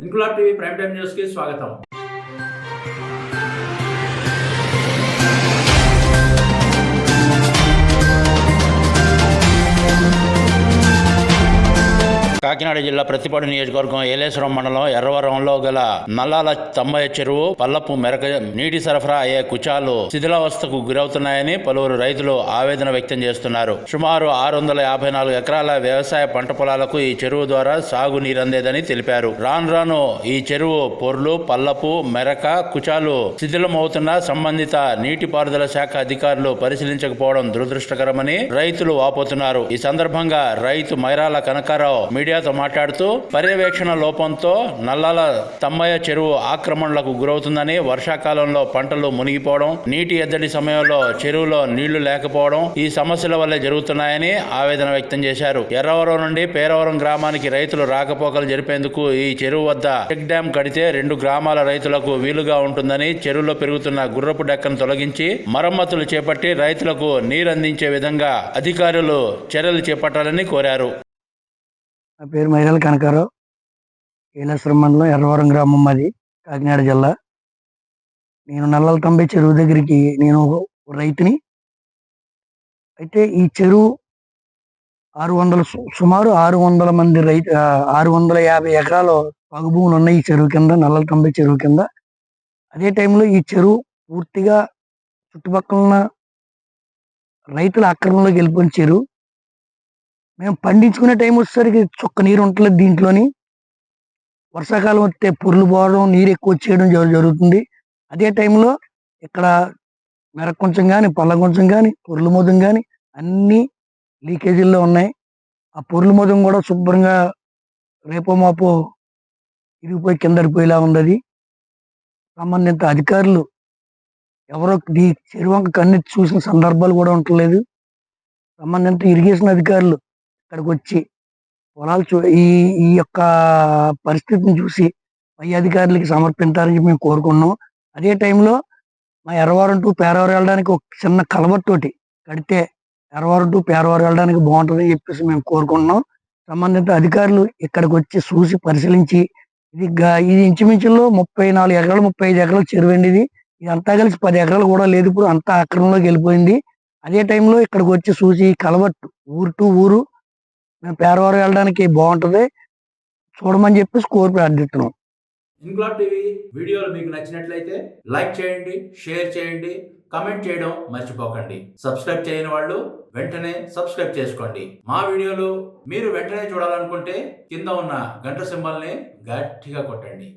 Inquilab TV prime time news కి స్వాగతం. కాకినాడ జిల్లా ప్రతిపాడు నియోజకవర్గం ఏలేశ్వరం మండలం ఎర్రవరంలో గల నల్లాల తమ్మయ్య చెరువు, పల్లపు మెరక నీటి సరఫరా అయ్యే కుచాలు శిథిలావస్థకు గురవుతున్నాయని పలువురు రైతులు ఆవేదన వ్యక్తం చేస్తున్నారు. సుమారు 654 ఎకరాల వ్యవసాయ పంట పొలాలకు ఈ చెరువు ద్వారా సాగు నీరందేదని తెలిపారు. రాను రాను ఈ చెరువు పొర్లు, పల్లపు మెరక కుచాలు శిథిలమవుతున్నా సంబంధిత నీటిపారుదల శాఖ అధికారులు పరిశీలించకపోవడం దురదృష్టకరమని రైతులు వాపోతున్నారు. ఈ సందర్భంగా రైతు మైరాల కనకారావు మీడియాతో మాట్లాడుతూ పర్యవేక్షణ లోపంతో నల్లాల తమ్మయ్య చెరువు ఆక్రమణలకు గురవుతుందని, వర్షాకాలంలో పంటలు మునిగిపోవడం, నీటి ఎద్దడి సమయంలో చెరువులో నీళ్లు లేకపోవడం ఈ సమస్యల వల్లే జరుగుతున్నాయని ఆవేదన వ్యక్తం చేశారు. ఎర్రవరం నుండి పేరవరం గ్రామానికి రైతులు రాకపోకలు జరిపేందుకు ఈ చెరువు వద్ద చెక్ డ్యాం కడితే 2 గ్రామాల రైతులకు వీలుగా ఉంటుందని, చెరువులో పెరుగుతున్న గుర్రపు డెక్కను తొలగించి మరమ్మతులు చేపట్టి రైతులకు నీరందించే విధంగా అధికారులు చర్యలు చేపట్టాలని కోరారు. నా పేరు మైరాల కనకారావు. ఏలేశ్వరం మండలం ఎర్రవరం గ్రామం మాది, కాకినాడ జిల్లా. నేను నల్లాల తమ్మయ్య చెరువు దగ్గరికి నేను రైతుని. అయితే ఈ చెరువు 600 సుమారు 600 మంది రైతు 650 ఎకరాలు సాగు భూములు ఉన్నాయి ఈ చెరువు కింద, నల్లాల తమ్మయ్య చెరువు కింద. అదే టైంలో ఈ చెరువు పూర్తిగా చుట్టుపక్కల ఉన్న రైతుల ఆక్రమణలోకి వెళ్ళిపోయిన చెరువు. మేము పండించుకునే టైం వచ్చేసరికి చుక్క నీరు ఉండలేదు దీంట్లోని. వర్షాకాలం వస్తే పుర్లు పోవడం, నీరు ఎక్కువ వచ్చేయడం జరుగుతుంది. అదే టైంలో ఇక్కడ మెరక కొంచెం కానీ, పల్ల కొంచెం కానీ, పొర్లు మొదం కానీ అన్నీ లీకేజీల్లో ఉన్నాయి. ఆ పొర్లు మొదం కూడా శుభ్రంగా రేపో మాపో ఇరిగిపోయి కిందడిపోయేలా ఉంది. సంబంధిత అధికారులు ఎవరో ఈ చెరువు వంక కన్నెత్తి చూసిన సందర్భాలు కూడా ఉండలేదు. సంబంధిత ఇరిగేషన్ అధికారులు ఇక్కడికి వచ్చి పొలాలు ఈ ఈ యొక్క పరిస్థితిని చూసి పై అధికారులకి సమర్పించాలని మేము కోరుకున్నాం. అదే టైంలో మా ఎర్రవరం టు పేరవరం వెళ్ళడానికి ఒక చిన్న కలవతోటి కడితే ఎర్రవరం టు పేరవరం వెళ్ళడానికి బాగుంటుందని చెప్పేసి మేము కోరుకుంటున్నాం. సంబంధిత అధికారులు ఇక్కడికి వచ్చి చూసి పరిశీలించి ఇది ఇంచుమించులో 34 ఎకరాలు 35 ఎకరాలు చెరువు అండి. ఇది అంతా కలిసి 10 ఎకరాలు కూడా లేదు. ఇప్పుడు అంతా ఆక్రమణలోకి వెళ్ళిపోయింది. అదే టైంలో ఇక్కడికి వచ్చి చూసి కలవట్టు ఊరు టు ఊరు మేము పేరవరం వెళ్ళడానికి బాగుంటుంది చూడమని చెప్పేసి కోరి ప్రార్థిస్తున్నాం. ఇంక్లాబ్ టీవీ వీడియోలు మీకు నచ్చినట్లయితే లైక్ చేయండి, షేర్ చేయండి, కమెంట్ చేయడం మర్చిపోకండి. సబ్స్క్రైబ్ చేయని వాళ్ళు వెంటనే సబ్స్క్రైబ్ చేసుకోండి. మా వీడియోలు మీరు వెంటనే చూడాలనుకుంటే కింద ఉన్న గంట సింబల్ని గట్టిగా కొట్టండి.